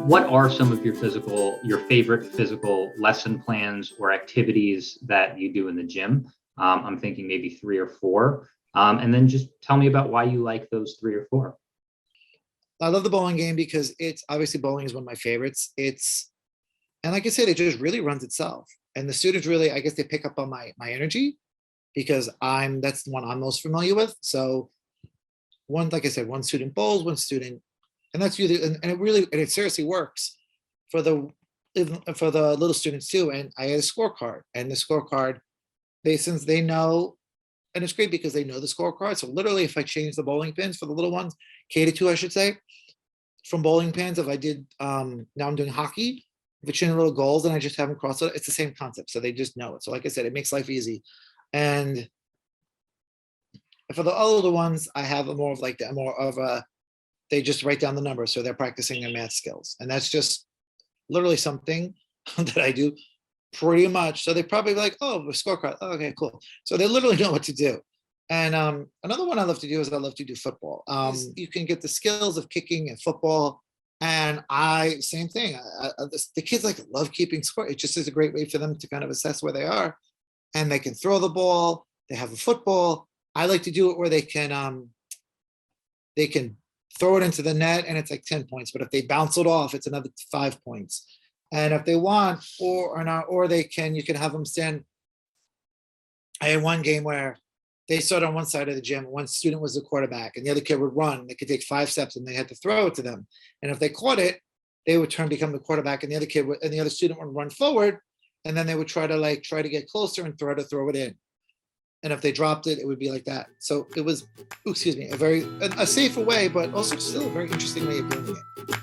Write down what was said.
What are some of your favorite physical lesson plans or activities that you do in the gym? I'm thinking maybe three or four. And then just tell me about why you like those three or four. I love the bowling game because it's obviously bowling is one of my favorites. And like I said, it just really runs itself. And the students really, I guess they pick up on my energy because that's the one I'm most familiar with. So like I said, one student bowls, one student, and that's really, and it seriously works for the little students too. And I had a scorecard, and the scorecard, since they know, and it's great because they know the scorecard. So literally, if I change the bowling pins for the little ones, K-2, I should say, from bowling pins, if I did, now I'm doing hockey, if I change little goals and I just have them cross it, it's the same concept. So they just know it. So like I said, it makes life easy. And for the older ones, I have they just write down the numbers. So they're practicing their math skills. And that's just literally something that I do pretty much. So they probably be like, oh, a scorecard. Oh, okay, cool. So they literally know what to do. And another one I love to do is I love to do football. You can get the skills of kicking and football. And same thing. The kids love keeping score. It just is a great way for them to kind of assess where they are. And they can throw the ball. They have a football. I like to do it where they can throw it into the net and it's like 10 points. But if they bounce it off, it's another 5 points. And if they want, or not, or you can have them stand. I had one game where they started on one side of the gym. One student was the quarterback and the other kid would run. They could take 5 steps and they had to throw it to them. And if they caught it, they would become the quarterback and the other student would run forward. And then they would try to get closer and throw it in. And if they dropped it, it would be like that. So it was, a safer way, but also still a very interesting way of doing it.